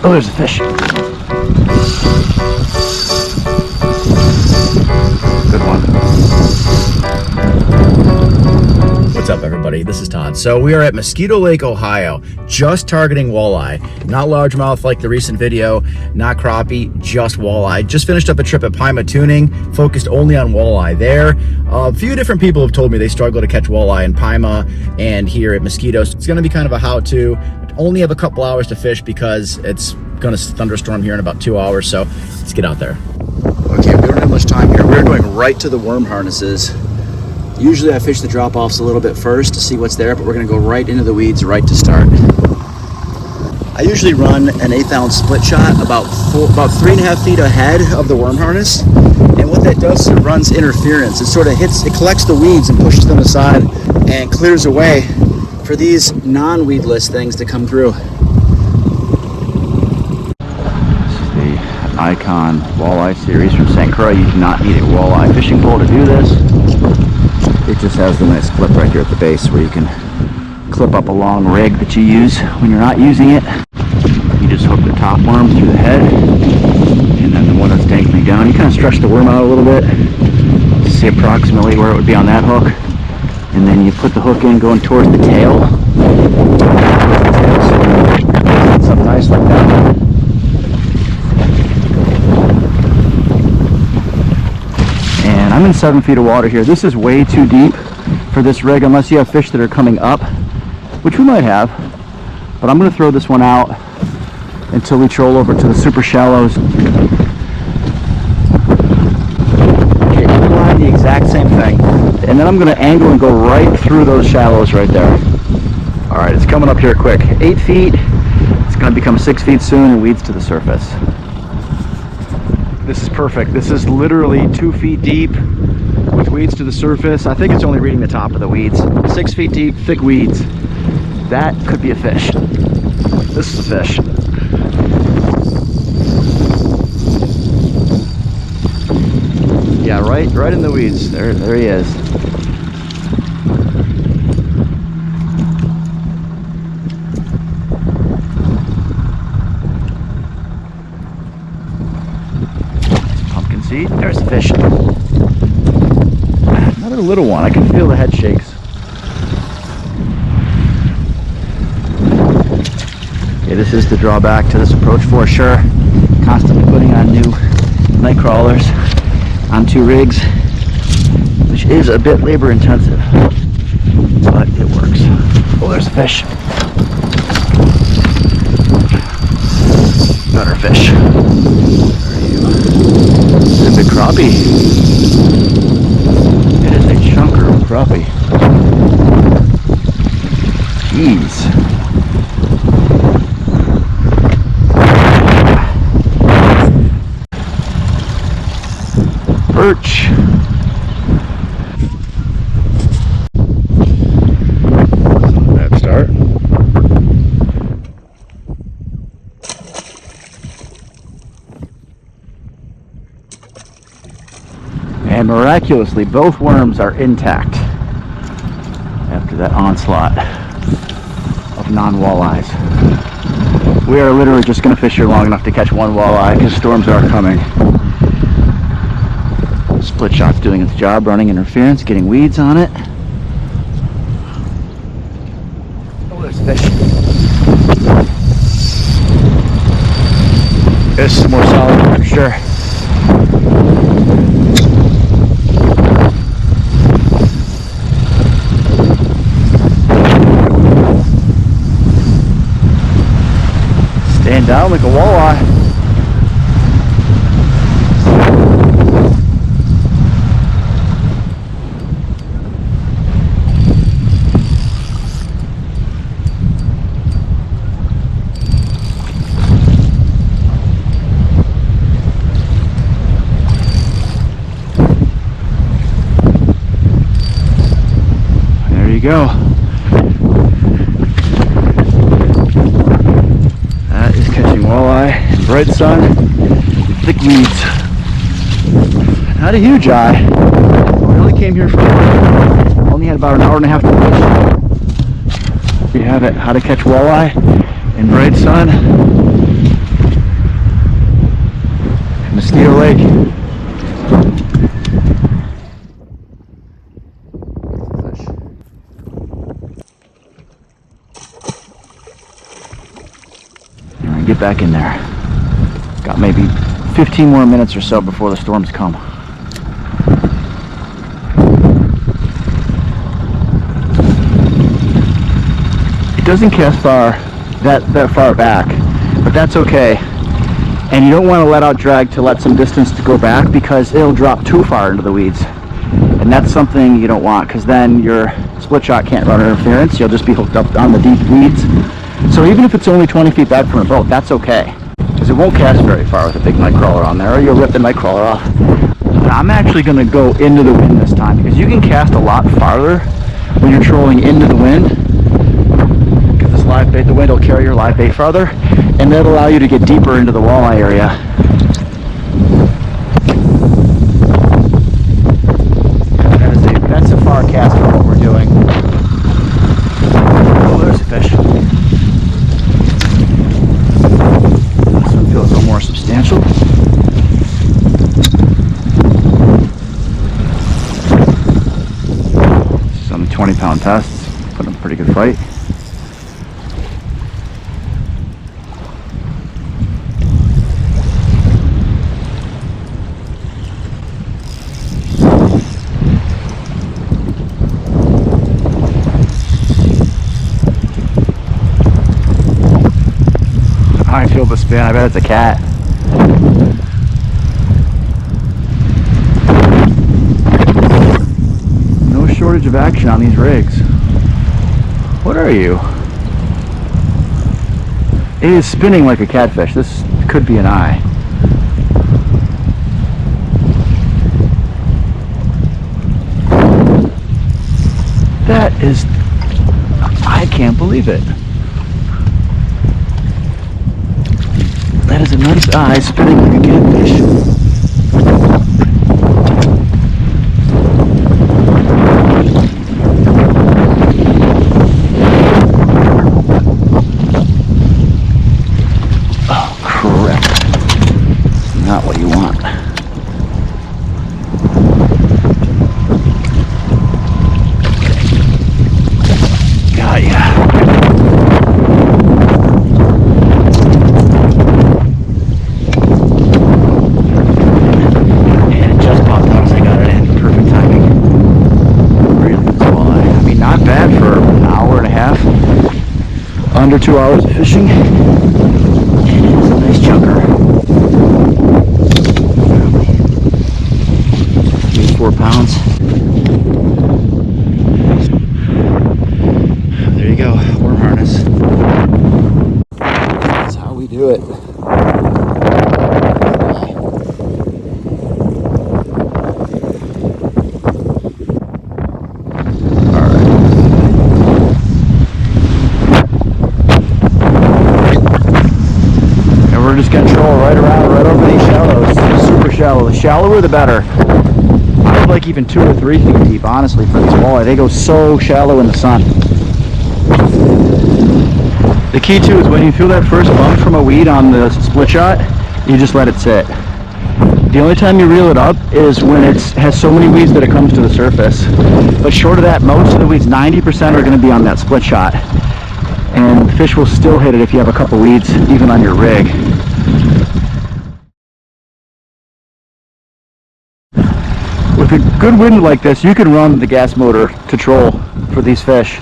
Oh, there's a fish. Good one. What's up, everybody? This is Todd. So we are at Mosquito Lake, Ohio, just targeting walleye. Not largemouth like the recent video, not crappie, just walleye. Just finished up a trip at Pima Tuning, focused only on walleye there. A few different people have told me they struggle to catch walleye in Pima and here at Mosquito. So it's gonna be kind of a how-to. Only have a couple hours to fish because it's gonna thunderstorm here in about 2 hours, so let's get out there. Okay, we don't have much time here. We're going right to the worm harnesses. Usually I fish the drop-offs a little bit first to see what's there, but we're gonna go right into the weeds right to start. I usually run an 1/8 ounce split shot about 3.5 feet ahead of the worm harness. And what that does is it runs interference. It sort of it collects the weeds and pushes them aside and clears a way for these non-weedless things to come through. This is the Icon Walleye series from St. Croix. You do not need a walleye fishing pole to do this. It just has the nice clip right here at the base where you can clip up a long rig that you use when you're not using it. You just hook the top worm through the head, and then the one that's dangling down, you kind of stretch the worm out a little bit to see approximately where it would be on that hook. And then you put the hook in going towards the tail. It's up nice like that. And I'm in 7 feet of water here. This is way too deep for this rig unless you have fish that are coming up, which we might have. But I'm going to throw this one out until we troll over to the super shallows. Okay, inline, the exact same thing. And then I'm going to angle and go right through those shallows right there. All right, it's coming up here quick. 8 feet. It's going to become 6 feet soon and weeds to the surface. This is perfect. This is literally 2 feet deep with weeds to the surface. I think it's only reading the top of the weeds. 6 feet deep, thick weeds. That could be a fish. This is a fish. Yeah, right in the weeds. There he is. Pumpkin seed. There's a fish. Another little one. I can feel the head shakes. Yeah, this is the drawback to this approach for sure. Constantly putting on new night crawlers on 2 rigs, which is a bit labor intensive, but it works. Oh, there's a fish. Better fish. There you go. It's a big crappie. It is a chunker of crappie. Jeez. Perch. Bad start. And miraculously, both worms are intact after that onslaught of non-walleyes. We are literally just going to fish here long enough to catch one walleye because storms are coming. Split shot's doing its job, running interference, getting weeds on it. Oh, there's a fish. This is more solid for sure. Staying down like a walleye. Go. That is catching walleye in bright sun, thick weeds. Not a huge eye. We only came here for only had about an hour and a half to fish. We have it, how to catch walleye in bright sun get back in there. Got maybe 15 more minutes or so before the storms come. It doesn't cast far that far back, but that's okay. And you don't want to let out drag to let some distance to go back, because it'll drop too far into the weeds. And that's something you don't want, because then your split shot can't run interference. You'll just be hooked up on the deep weeds. So even if it's only 20 feet back from a boat, that's okay, because it won't cast very far with a big night crawler on there, or you'll rip the night crawler off. And I'm actually going to go into the wind this time, because you can cast a lot farther when you're trolling into the wind. Because this live bait, the wind will carry your live bait farther, and that'll allow you to get deeper into the walleye area. That's a far cast from what we're doing. Oh, there's a fish. This one feels a little more substantial. This is on the 20-pound tests. Put in a pretty good fight. I feel the spin. I bet it's a cat. No shortage of action on these rigs. What are you? It is spinning like a catfish. This could be an eye. That is... I can't believe it. That is a nice eye spinning like a catfish. Oh, crap. Not what you want. Got ya. Under 2 hours of fishing, and it's a nice chunker. Maybe 4 pounds. There you go, worm harness. That's how we do it. We're just going to troll right around, right over these shallows. Super shallow. The shallower, the better. I would like even 2 or 3 feet deep, honestly, for this walleye. They go so shallow in the sun. The key, too, is when you feel that first bump from a weed on the split shot, you just let it sit. The only time you reel it up is when it has so many weeds that it comes to the surface. But short of that, most of the weeds, 90% are going to be on that split shot. And the fish will still hit it if you have a couple weeds, even on your rig. With a good wind like this, you can run the gas motor to troll for these fish.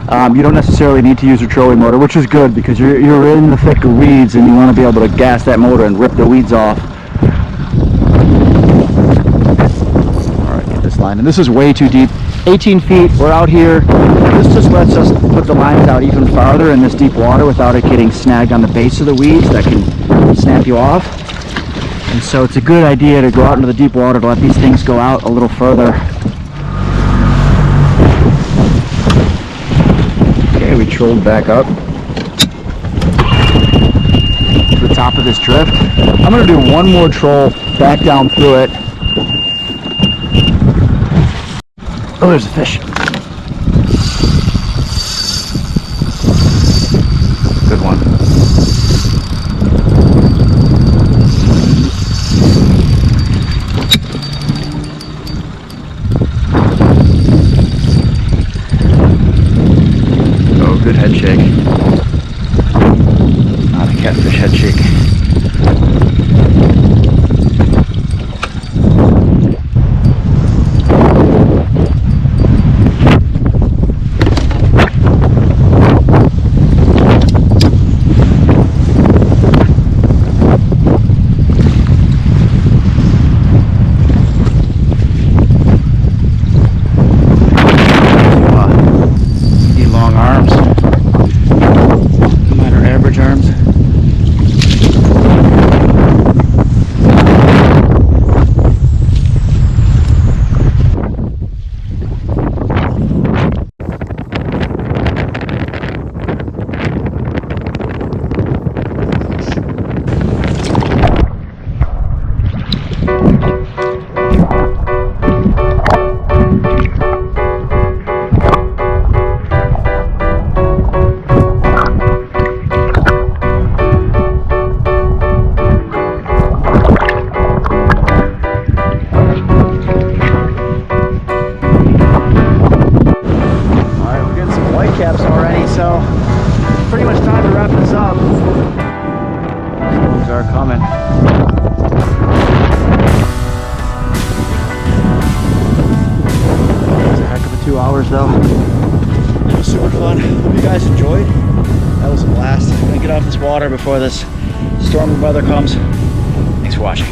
You don't necessarily need to use a trolling motor, which is good because you're in the thick of weeds and you want to be able to gas that motor and rip the weeds off. Alright, get this line. And this is way too deep. 18 feet, we're out here. This just lets us put the lines out even farther in this deep water without it getting snagged on the base of the weeds that can snap you off. And so it's a good idea to go out into the deep water to let these things go out a little further. Okay, we trolled back up to the top of this drift. I'm going to do one more troll back down through it. Oh, there's a fish. Good one. Oh, good head shake. Not a catfish head. head shake. Caps already, so pretty much time to wrap this up. Storms are coming. It's a heck of a 2 hours though. It was super fun. Hope you guys enjoyed. That was a blast. I'm gonna get off this water before this stormy weather comes. Thanks for watching.